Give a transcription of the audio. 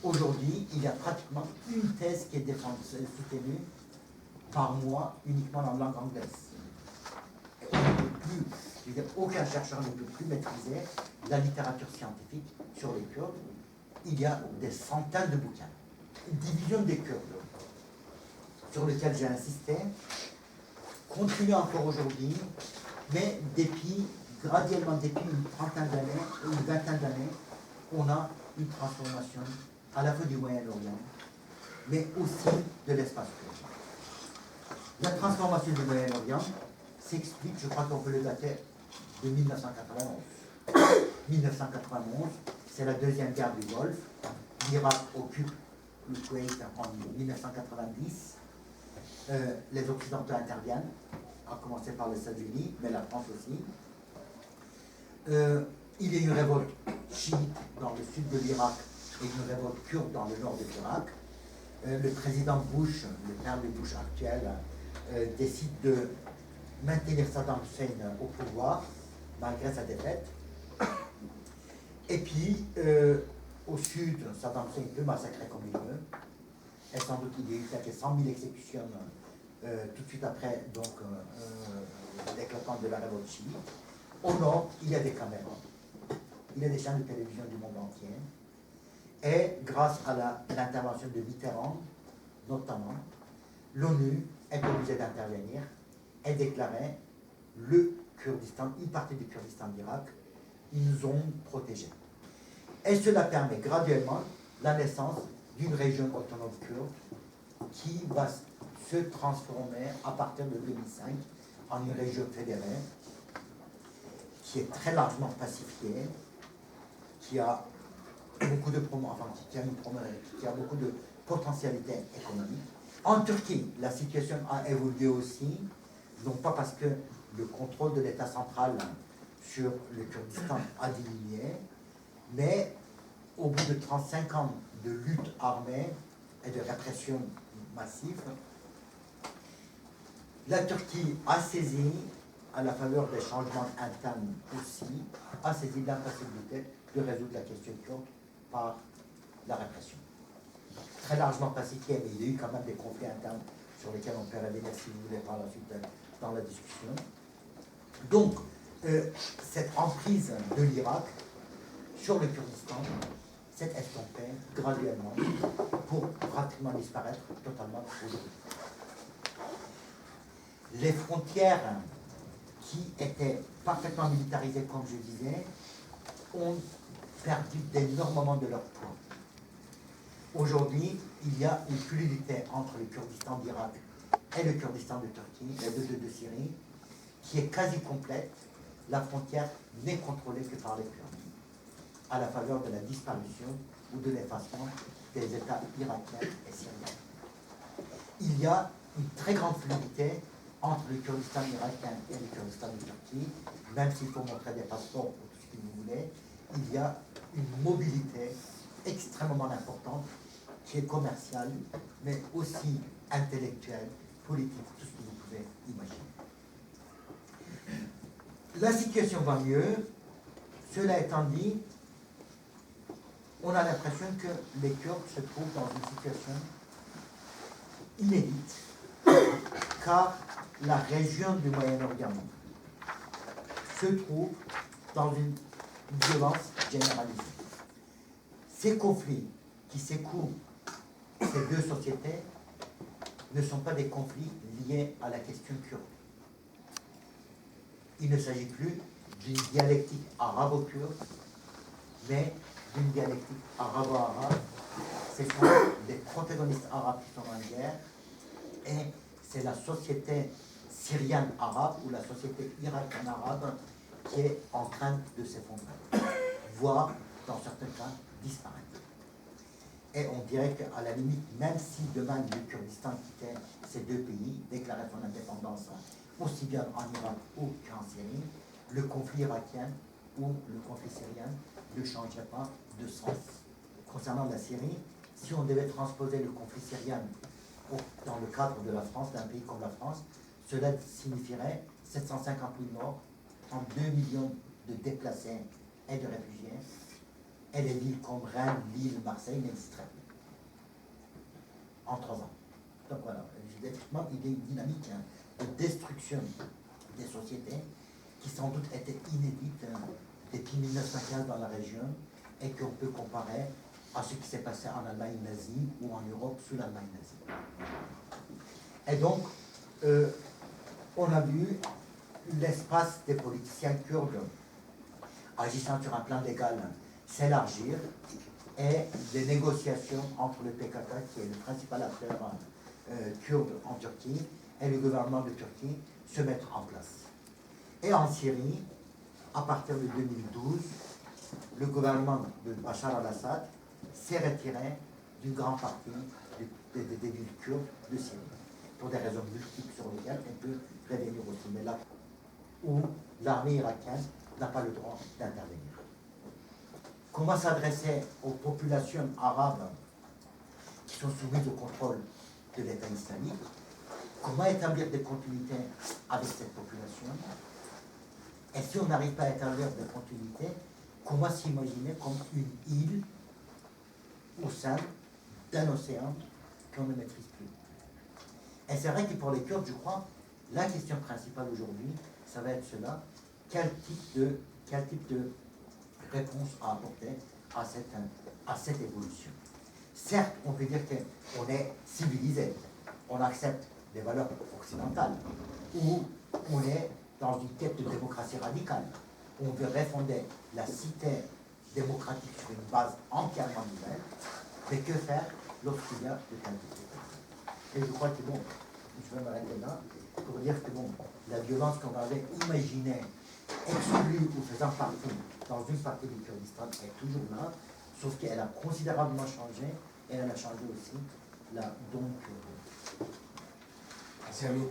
aujourd'hui, il y a pratiquement une thèse qui est soutenue par mois uniquement en langue anglaise. Et on ne peut plus, je veux dire, aucun chercheur ne peut plus maîtriser la littérature scientifique sur les Kurdes. Il y a des centaines de bouquins. Une division des Kurdes, sur lequel j'ai insisté, continue encore aujourd'hui, mais graduellement, depuis une trentaine d'années, une vingtaine d'années, on a une transformation à la fois du Moyen-Orient, mais aussi de l'espace kurde. La transformation du Moyen-Orient s'explique, je crois qu'on peut le dater de 1991. 1991, c'est la deuxième guerre du Golfe. L'Irak occupe le Koweït en 1990. Les Occidentaux interviennent, à commencer par les États-Unis, mais la France aussi. Il y a eu une révolte chiite dans le sud de l'Irak et une révolte kurde dans le nord de l'Irak. Le président Bush, le père de Bush actuel, décide de maintenir Saddam Hussein au pouvoir, malgré sa défaite. Et puis, au sud, Saddam Hussein peut massacrer comme il veut. Et sans doute, il y a eu peut-être 100 000 exécutions tout de suite après l'éclatement de la révolte chiite. Au nord, il y a des caméras, il y a des chaînes de télévision du monde entier. Et grâce à l'intervention de Mitterrand, notamment, l'ONU est obligée d'intervenir et déclarer le Kurdistan, une partie du Kurdistan d'Irak, une zone protégée. Et cela permet graduellement la naissance d'une région autonome kurde qui va se transformer à partir de 2005 en une région fédérée qui est très largement pacifiée, qui a beaucoup de beaucoup de potentialités économiques. En Turquie, la situation a évolué aussi, non pas parce que le contrôle de l'État central sur le Kurdistan a diminué, mais au bout de 35 ans de lutte armée et de répression massive, la Turquie a saisi, à la faveur des changements internes aussi, a saisi l'impossibilité de résoudre la question kurde par la répression. Très largement pacifié, mais il y a eu quand même des conflits internes sur lesquels on peut revenir si vous voulez par la suite dans la discussion. Donc, cette emprise de l'Irak sur le Kurdistan s'est estompée graduellement pour pratiquement disparaître totalement aujourd'hui. Les frontières qui étaient parfaitement militarisées, comme je disais, ont perdu d'énormément de leur poids. Aujourd'hui, il y a une fluidité entre le Kurdistan d'Irak et le Kurdistan de Turquie, les deux de Syrie, qui est quasi complète. La frontière n'est contrôlée que par les Kurdes, à la faveur de la disparition ou de l'effacement des États irakiens et syriens. Il y a une très grande fluidité entre le Kurdistan irakien et le Kurdistan de Turquie, même s'il faut montrer des passeports pour tout ce que vous voulez, il y a une mobilité extrêmement importante qui est commerciale, mais aussi intellectuelle, politique, tout ce que vous pouvez imaginer. La situation va mieux. Cela étant dit, on a l'impression que les Kurdes se trouvent dans une situation inédite, car la région du Moyen-Orient se trouve dans une violence généralisée. Ces conflits qui secouent ces deux sociétés ne sont pas des conflits liés à la question kurde. Il ne s'agit plus d'une dialectique arabo-kurde, mais d'une dialectique arabo-arabe. Ce sont des protagonistes arabes qui sont en guerre, et c'est la société syrienne arabe ou la société irakienne arabe qui est en train de s'effondrer, voire, dans certains cas, disparaître. Et on dirait qu'à la limite, même si demain le Kurdistan quittait ces deux pays, déclarait son indépendance, aussi bien en Irak ou qu'en Syrie, le conflit irakien ou le conflit syrien ne changerait pas de sens. Concernant la Syrie, si on devait transposer le conflit syrien dans le cadre de la France, d'un pays comme la France, cela signifierait 750 000 morts, 32 millions de déplacés et de réfugiés, et les villes comme Rennes, Lille, Marseille n'existeraient plus en 3 ans. Donc voilà, effectivement, il y a une dynamique de destruction des sociétés qui sans doute était inédite depuis 1915 dans la région et qu'on peut comparer à ce qui s'est passé en Allemagne nazie ou en Europe sous l'Allemagne nazie. Et donc, on a vu l'espace des politiciens kurdes agissant sur un plan légal s'élargir et les négociations entre le PKK, qui est le principal acteur kurde en Turquie, et le gouvernement de Turquie se mettre en place. Et en Syrie, à partir de 2012, le gouvernement de Bachar al-Assad s'est retiré d'une grande partie des villes kurdes de Syrie, pour des raisons multiples sur lesquelles on peut revenir aussi, mais là où l'armée irakienne n'a pas le droit d'intervenir. Comment s'adresser aux populations arabes qui sont soumises au contrôle de l'État islamique? Comment établir des continuités avec cette population? Et si on n'arrive pas à établir des continuités, comment s'imaginer comme une île au sein d'un océan qu'on ne maîtrise plus? Et c'est vrai que pour les Kurdes, je crois, la question principale aujourd'hui, ça va être cela: quel type de réponse à apporter à cette évolution? Certes, on peut dire qu'on est civilisé, on accepte des valeurs occidentales, ou on est dans une quête de démocratie radicale. On veut refonder la cité démocratique sur une base entièrement nouvelle, mais que faire lorsqu'il y a de telles difficultés? Et je crois que bon, je vais m'arrêter là pour dire que bon, la violence qu'on avait imaginée, exclue ou faisant partie dans une partie du Kurdistan est toujours là, sauf qu'elle a considérablement changé, et elle a changé aussi la donne kurde. Merci Ami.